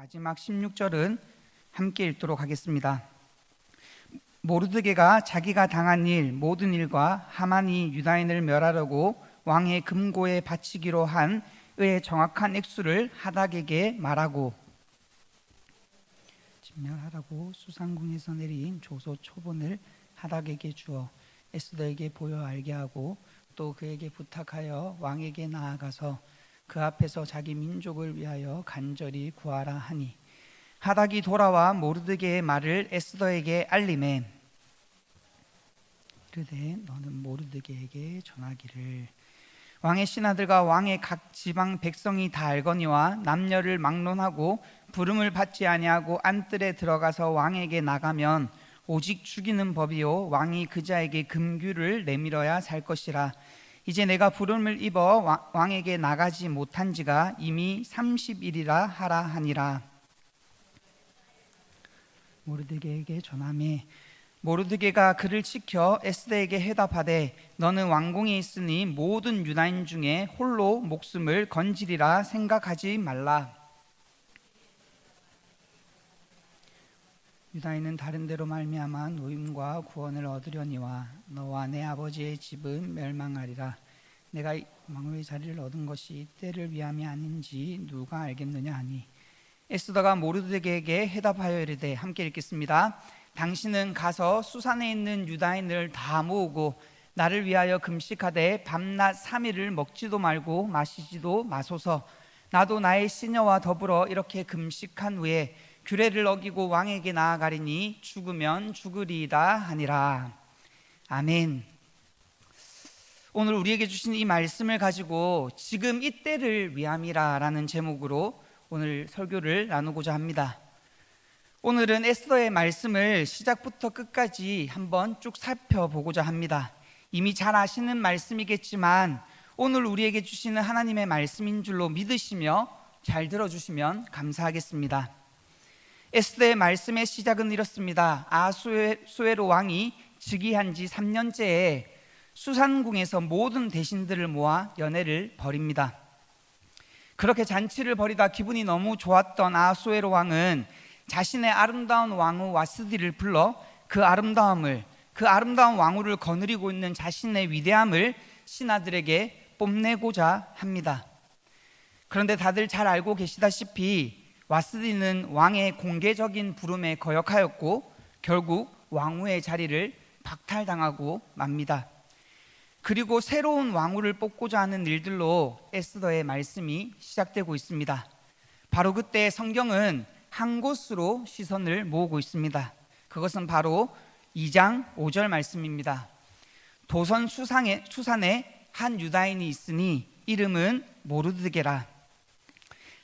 마지막 16절은 함께 읽도록 하겠습니다. 모르드게가 자기가 당한 일 모든 일과 하만이 유다인을 멸하려고 왕의 금고에 바치기로 한 의의 정확한 액수를 하닥에게 말하고, 진멸하라고 수상궁에서 내린 조서 초본을 하닥에게 주어 에스더에게 보여 알게 하고 또 그에게 부탁하여 왕에게 나아가서 그 앞에서 자기 민족을 위하여 간절히 구하라 하니, 하닥이 돌아와 모르드게의 말을 에스더에게 알리매 이르되 너는 모르드게에게 전하기를 왕의 신하들과 왕의 각 지방 백성이 다 알거니와 남녀를 막론하고 부름을 받지 아니하고 안뜰에 들어가서 왕에게 나가면 오직 죽이는 법이요 왕이 그자에게 금규를 내밀어야 살 것이라. 이제 내가 부름을 입어 왕에게 나가지 못한 지가 이미 30일이라 하라 하니라. 모르드게에게 전하매 모르드게가 그를 지켜 에스더에게 해답하되 너는 왕궁에 있으니 모든 유다인 중에 홀로 목숨을 건지리라 생각하지 말라. 유다인은 다른 데로 말미암아 노임과 구원을 얻으려니와 너와 내 아버지의 집은 멸망하리라. 내가 왕후의 자리를 얻은 것이 때를 위함이 아닌지 누가 알겠느냐 하니, 에스더가 모르드게에게 해답하여 이르되, 함께 읽겠습니다. 당신은 가서 수산에 있는 유다인을 다 모으고 나를 위하여 금식하되 밤낮 3일을 먹지도 말고 마시지도 마소서. 나도 나의 시녀와 더불어 이렇게 금식한 후에 규례를 어기고 왕에게 나아가리니 죽으면 죽으리이다 하니라. 아멘. 오늘 우리에게 주신 이 말씀을 가지고 지금 이때를 위함이라 라는 제목으로 오늘 설교를 나누고자 합니다. 오늘은 에스더의 말씀을 시작부터 끝까지 한번 쭉 살펴보고자 합니다. 이미 잘 아시는 말씀이겠지만 오늘 우리에게 주시는 하나님의 말씀인 줄로 믿으시며 잘 들어주시면 감사하겠습니다. 에스더의 말씀의 시작은 이렇습니다. 아수에로 왕이 즉위한 지 3년째에 수산궁에서 모든 대신들을 모아 연회를 벌입니다. 그렇게 잔치를 벌이다 기분이 너무 좋았던 아수에로 왕은 자신의 아름다운 왕후 와스디를 불러 그 아름다운 왕후를 거느리고 있는 자신의 위대함을 신하들에게 뽐내고자 합니다. 그런데 다들 잘 알고 계시다시피 와스디는 왕의 공개적인 부름에 거역하였고 결국 왕후의 자리를 박탈당하고 맙니다. 그리고 새로운 왕후를 뽑고자 하는 일들로 에스더의 말씀이 시작되고 있습니다. 바로 그때 성경은 한 곳으로 시선을 모으고 있습니다. 그것은 바로 2장 5절 말씀입니다. 도선 수산에 한 유다인이 있으니 이름은 모르드게라.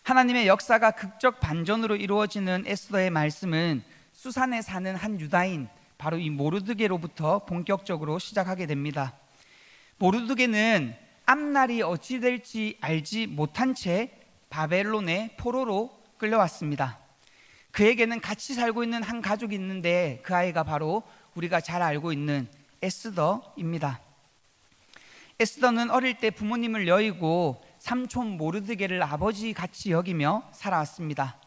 하나님의 역사가 극적 반전으로 이루어지는 에스더의 말씀은 수산에 사는 한 유다인, 바로 이 모르드게로부터 본격적으로 시작하게 됩니다. 모르드게는 앞날이 어찌 될지 알지 못한 채 바벨론의 포로로 끌려왔습니다. 그에게는 같이 살고 있는 한 가족이 있는데 그 아이가 바로 우리가 잘 알고 있는 에스더입니다. 에스더는 어릴 때 부모님을 여의고 삼촌 모르드게를 아버지 같이 여기며 살아왔습니다.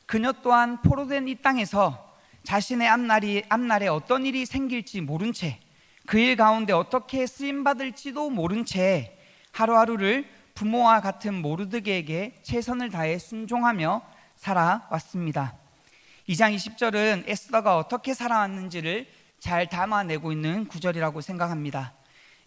그녀 또한 포로된 이 땅에서 자신의 앞날에 어떤 일이 생길지 모른 채, 그 일 가운데 어떻게 쓰임받을지도 모른 채 하루하루를 부모와 같은 모르드게에게 최선을 다해 순종하며 살아왔습니다. 2장 20절은 에스더가 어떻게 살아왔는지를 잘 담아내고 있는 구절이라고 생각합니다.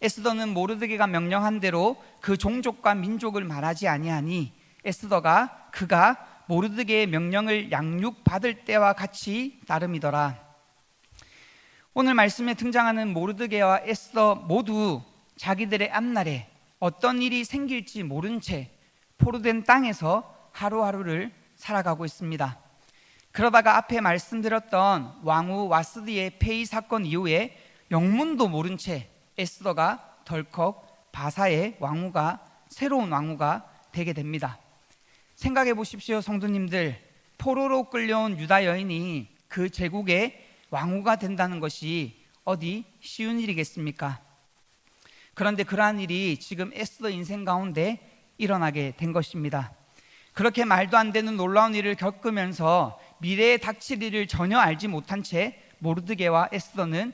에스더는 모르드게가 명령한 대로 그 종족과 민족을 말하지 아니하니 에스더가 그가 모르드게의 명령을 양육받을 때와 같이 따름이더라. 오늘 말씀에 등장하는 모르드게와 에스더 모두 자기들의 앞날에 어떤 일이 생길지 모른 채 포로된 땅에서 하루하루를 살아가고 있습니다. 그러다가 앞에 말씀드렸던 왕후 와스디의 폐위 사건 이후에 영문도 모른 채 에스더가 덜컥 바사의 새로운 왕후가 되게 됩니다. 생각해 보십시오, 성도님들. 포로로 끌려온 유다 여인이 그 제국의 왕후가 된다는 것이 어디 쉬운 일이겠습니까? 그런데 그러한 일이 지금 에스더 인생 가운데 일어나게 된 것입니다. 그렇게 말도 안 되는 놀라운 일을 겪으면서 미래에 닥칠 일을 전혀 알지 못한 채 모르드게와 에스더는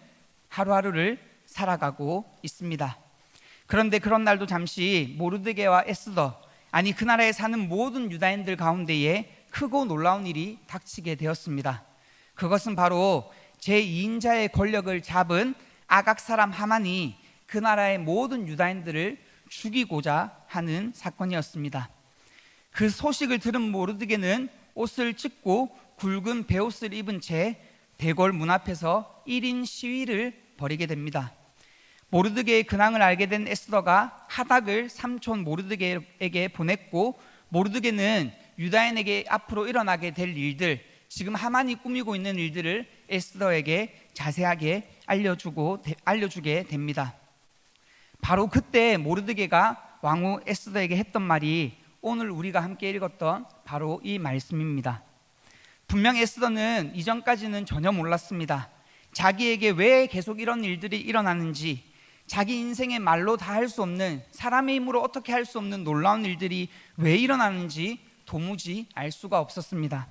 하루하루를 살아가고 있습니다. 그런데 그런 날도 잠시 모르드게와 에스더, 아니 그 나라에 사는 모든 유다인들 가운데에 크고 놀라운 일이 닥치게 되었습니다. 그것은 바로 제2인자의 권력을 잡은 아각 사람 하만이 그 나라의 모든 유다인들을 죽이고자 하는 사건이었습니다. 그 소식을 들은 모르드게는 옷을 찢고 굵은 베옷을 입은 채 대궐 문 앞에서 1인 시위를 벌이게 됩니다. 모르드게의 근황을 알게 된 에스더가 하닥을 삼촌 모르드게에게 보냈고, 모르드게는 유다인에게 앞으로 일어나게 될 일들, 지금 하만이 꾸미고 있는 일들을 에스더에게 자세하게 알려주게 됩니다. 바로 그때 모르드게가 왕후 에스더에게 했던 말이 오늘 우리가 함께 읽었던 바로 이 말씀입니다. 분명 에스더는 이전까지는 전혀 몰랐습니다. 자기에게 왜 계속 이런 일들이 일어나는지, 자기 인생의 말로 다 할 수 없는, 사람의 힘으로 어떻게 할 수 없는 놀라운 일들이 왜 일어나는지 도무지 알 수가 없었습니다.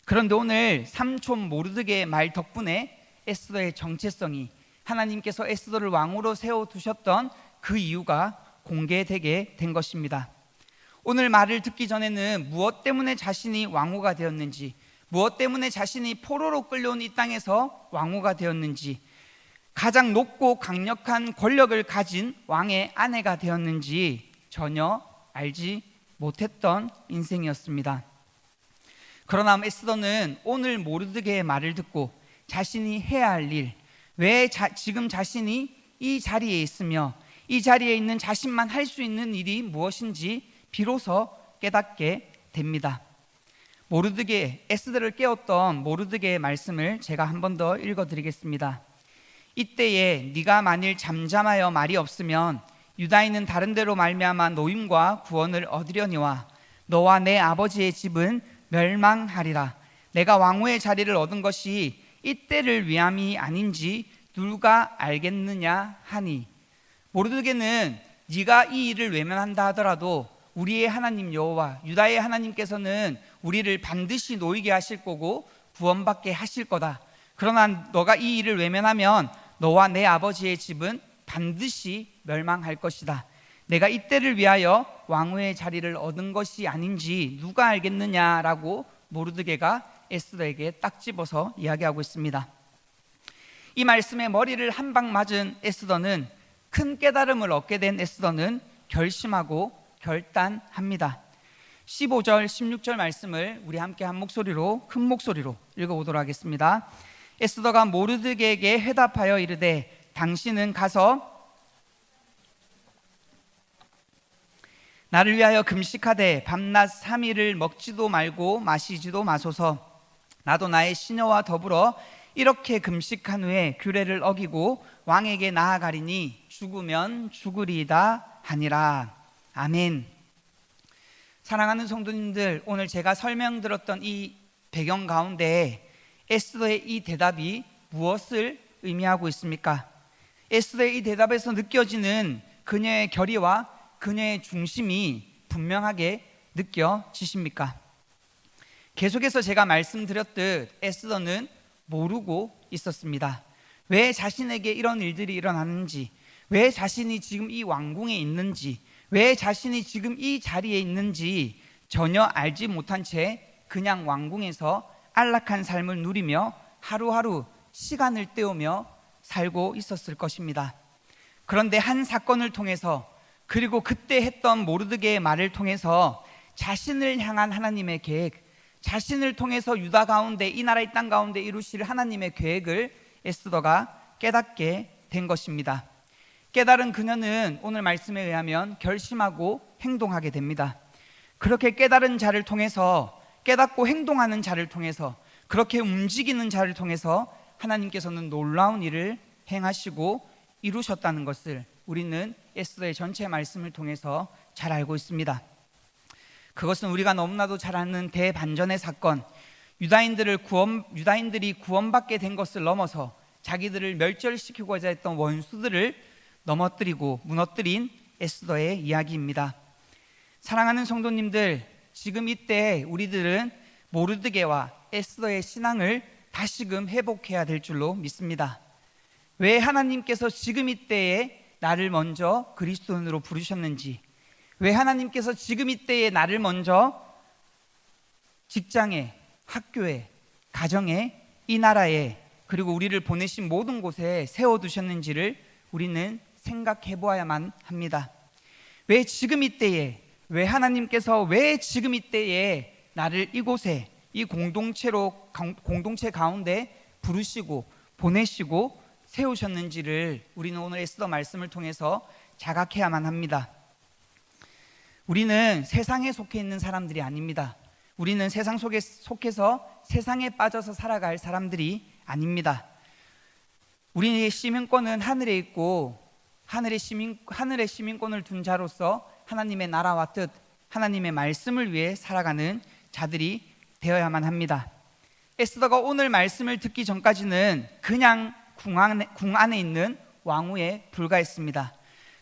그런데 오늘 삼촌 모르드게의 말 덕분에 에스더의 정체성이, 하나님께서 에스더를 왕으로 세워두셨던 그 이유가 공개되게 된 것입니다. 오늘 말을 듣기 전에는 무엇 때문에 자신이 왕후가 되었는지, 무엇 때문에 자신이 포로로 끌려온 이 땅에서 왕후가 되었는지, 가장 높고 강력한 권력을 가진 왕의 아내가 되었는지 전혀 알지 못했던 인생이었습니다. 그러나 에스더는 오늘 모르드게의 말을 듣고 자신이 해야 할 일, 왜 지금 자신이 이 자리에 있으며 이 자리에 있는 자신만 할 수 있는 일이 무엇인지 비로소 깨닫게 됩니다. 에스더를 깨웠던 모르드게의 말씀을 제가 한 번 더 읽어드리겠습니다. 이때에 네가 만일 잠잠하여 말이 없으면 유다인은 다른 데로 말미암아 노임과 구원을 얻으려니와 너와 내 아버지의 집은 멸망하리라. 내가 왕후의 자리를 얻은 것이 이때를 위함이 아닌지 누가 알겠느냐 하니, 모르드게는 네가 이 일을 외면한다 하더라도 우리의 하나님 여호와 유다의 하나님께서는 우리를 반드시 놓이게 하실 거고 구원받게 하실 거다. 그러나 너가 이 일을 외면하면 너와 내 아버지의 집은 반드시 멸망할 것이다. 내가 이때를 위하여 왕후의 자리를 얻은 것이 아닌지 누가 알겠느냐라고 모르드게가 에스더에게 딱 집어서 이야기하고 있습니다. 이 말씀에 머리를 한 방 맞은 에스더는, 큰 깨달음을 얻게 된 에스더는 결심하고 결단합니다. 15절 16절 말씀을 우리 함께 한 목소리로, 큰 목소리로 읽어보도록 하겠습니다. 에스더가 모르드게에게 회답하여 이르되 당신은 가서 나를 위하여 금식하되 밤낮 3일을 먹지도 말고 마시지도 마소서. 나도 나의 시녀와 더불어 이렇게 금식한 후에 규례를 어기고 왕에게 나아가리니 죽으면 죽으리이다 하니라. 아멘. 사랑하는 성도님들, 오늘 제가 설명드렸던 이 배경 가운데 에스더의 이 대답이 무엇을 의미하고 있습니까? 에스더의 이 대답에서 느껴지는 그녀의 결의와 그녀의 중심이 분명하게 느껴지십니까? 계속해서 제가 말씀드렸듯 에스더는 모르고 있었습니다. 왜 자신에게 이런 일들이 일어나는지, 왜 자신이 지금 이 왕궁에 있는지, 왜 자신이 지금 이 자리에 있는지 전혀 알지 못한 채 그냥 왕궁에서 안락한 삶을 누리며 하루하루 시간을 때우며 살고 있었을 것입니다. 그런데 한 사건을 통해서, 그리고 그때 했던 모르드게의 말을 통해서 자신을 향한 하나님의 계획, 자신을 통해서 유다 가운데, 이 나라 이 땅 가운데 이루실 하나님의 계획을 에스더가 깨닫게 된 것입니다. 깨달은 그녀는 오늘 말씀에 의하면 결심하고 행동하게 됩니다. 그렇게 깨달은 자를 통해서, 깨닫고 행동하는 자를 통해서, 그렇게 움직이는 자를 통해서 하나님께서는 놀라운 일을 행하시고 이루셨다는 것을 우리는 에스더의 전체 말씀을 통해서 잘 알고 있습니다. 그것은 우리가 너무나도 잘 아는 대반전의 사건, 유다인들이 구원받게 된 것을 넘어서 자기들을 멸절시키고자 했던 원수들을 넘어뜨리고 무너뜨린 에스더의 이야기입니다. 사랑하는 성도님들, 지금 이때 우리들은 모르드게와 에스더의 신앙을 다시금 회복해야 될 줄로 믿습니다. 왜 하나님께서 지금 이때에 나를 먼저 그리스도인으로 부르셨는지, 왜 하나님께서 지금 이때에 나를 먼저 직장에, 학교에, 가정에, 이 나라에, 그리고 우리를 보내신 모든 곳에 세워두셨는지를 우리는 생각해 보아야만 합니다. 왜 지금 이때에, 왜 하나님께서 왜 지금 이때에 나를 이곳에, 이 공동체 가운데 부르시고 보내시고 세우셨는지를 우리는 오늘 에스더 말씀을 통해서 자각해야만 합니다. 우리는 세상에 속해 있는 사람들이 아닙니다. 우리는 세상 속에 속해서 세상에 빠져서 살아갈 사람들이 아닙니다. 우리의 시민권은 하늘에 있고 하늘의 시민권을 둔 자로서 하나님의 나라와 뜻, 하나님의 말씀을 위해 살아가는 자들이 되어야만 합니다. 에스더가 오늘 말씀을 듣기 전까지는 그냥 궁 안에 있는 왕후에 불과했습니다.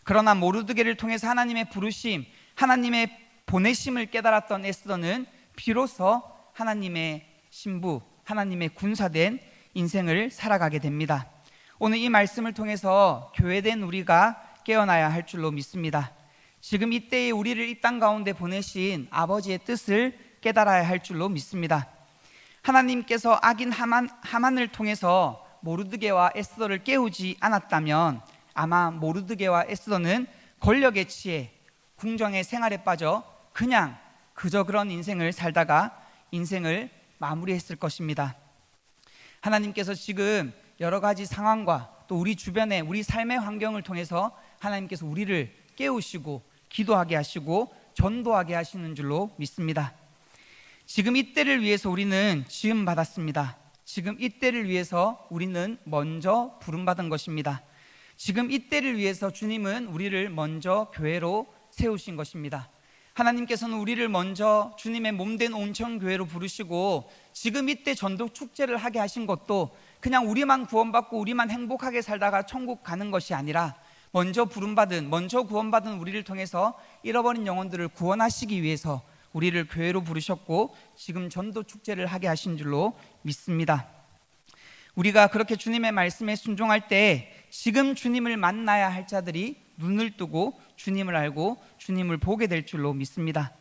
그러나 모르드게를 통해서 하나님의 부르심, 하나님의 보내심을 깨달았던 에스더는 비로소 하나님의 신부, 하나님의 군사된 인생을 살아가게 됩니다. 오늘 이 말씀을 통해서 교회된 우리가 깨어나야 할 줄로 믿습니다. 지금 이때에 우리를 이 땅 가운데 보내신 아버지의 뜻을 깨달아야 할 줄로 믿습니다. 하나님께서 악인 하만을 통해서 모르드게와 에스더를 깨우지 않았다면 아마 모르드게와 에스더는 권력에 취해 궁정의 생활에 빠져 그냥 그저 그런 인생을 살다가 인생을 마무리했을 것입니다. 하나님께서 지금 여러 가지 상황과 또 우리 주변의 우리 삶의 환경을 통해서 하나님께서 우리를 깨우시고 기도하게 하시고 전도하게 하시는 줄로 믿습니다. 지금 이때를 위해서 우리는 지음받았습니다. 지금 이때를 위해서 우리는 먼저 부름받은 것입니다. 지금 이때를 위해서 주님은 우리를 먼저 교회로 세우신 것입니다. 하나님께서는 우리를 먼저 주님의 몸된 온천교회로 부르시고 지금 이때 전도 축제를 하게 하신 것도 그냥 우리만 구원받고 우리만 행복하게 살다가 천국 가는 것이 아니라 먼저 부름받은, 먼저 구원받은 우리를 통해서 잃어버린 영혼들을 구원하시기 위해서 우리를 교회로 부르셨고 지금 전도 축제를 하게 하신 줄로 믿습니다. 우리가 그렇게 주님의 말씀에 순종할 때 지금 주님을 만나야 할 자들이 눈을 뜨고 주님을 알고 주님을 보게 될 줄로 믿습니다.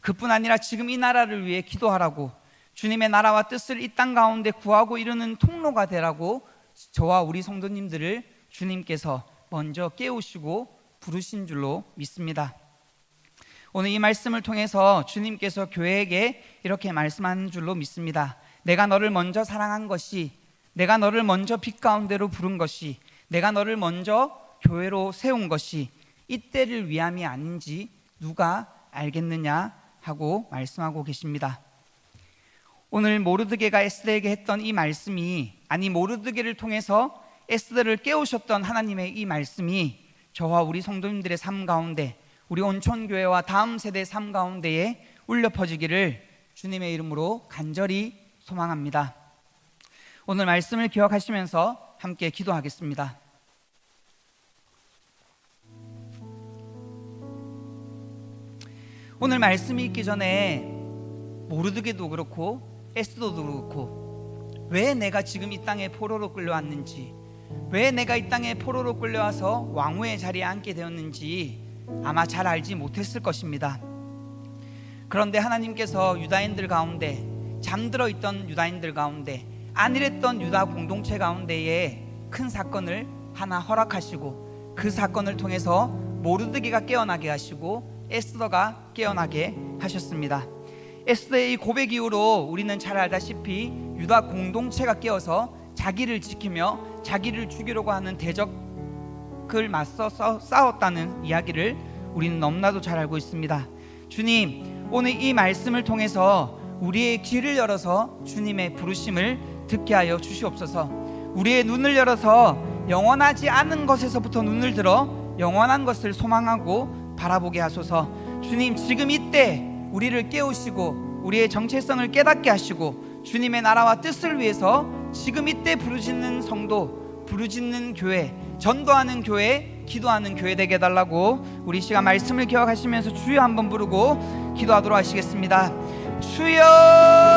그뿐 아니라 지금 이 나라를 위해 기도하라고, 주님의 나라와 뜻을 이 땅 가운데 구하고 이루는 통로가 되라고 저와 우리 성도님들을 주님께서 먼저 깨우시고 부르신 줄로 믿습니다. 오늘 이 말씀을 통해서 주님께서 교회에게 이렇게 말씀하는 줄로 믿습니다. 내가 너를 먼저 사랑한 것이, 내가 너를 먼저 빛 가운데로 부른 것이, 내가 너를 먼저 교회로 세운 것이 이때를 위함이 아닌지 누가 알겠느냐 하고 말씀하고 계십니다. 오늘 모르드게가 에스더에게 했던 이 말씀이, 아니 모르드게를 통해서 에스더를 깨우셨던 하나님의 이 말씀이 저와 우리 성도님들의 삶 가운데, 우리 온천교회와 다음 세대의 삶 가운데에 울려 퍼지기를 주님의 이름으로 간절히 소망합니다. 오늘 말씀을 기억하시면서 함께 기도하겠습니다. 오늘 말씀이 있기 전에 모르드게도 그렇고 에스더도 그렇고 왜 내가 지금 이 땅에 포로로 끌려왔는지, 왜 내가 이 땅에 포로로 끌려와서 왕후의 자리에 앉게 되었는지 아마 잘 알지 못했을 것입니다. 그런데 하나님께서 유다인들 가운데, 잠들어 있던 유다인들 가운데, 안일했던 유다 공동체 가운데에 큰 사건을 하나 허락하시고 그 사건을 통해서 모르드게가 깨어나게 하시고 에스더가 깨어나게 하셨습니다. 에스더의 이 고백 이후로 우리는 잘 알다시피 유다 공동체가 깨어서 자기를 지키며 자기를 죽이려고 하는 대적을 맞서 싸웠다는 이야기를 우리는 너무나도 잘 알고 있습니다. 주님, 오늘 이 말씀을 통해서 우리의 귀를 열어서 주님의 부르심을 듣게 하여 주시옵소서. 우리의 눈을 열어서 영원하지 않은 것에서부터 눈을 들어 영원한 것을 소망하고 바라보게 하소서. 주님, 지금 이때 우리를 깨우시고 우리의 정체성을 깨닫게 하시고 주님의 나라와 뜻을 위해서 지금 이때 부르짖는 성도, 부르짖는 교회, 전도하는 교회 기도하는 교회 되게 해달라고 우리 시간 말씀을 기억하시면서 주여 한번 부르고 기도하도록 하시겠습니다. 주여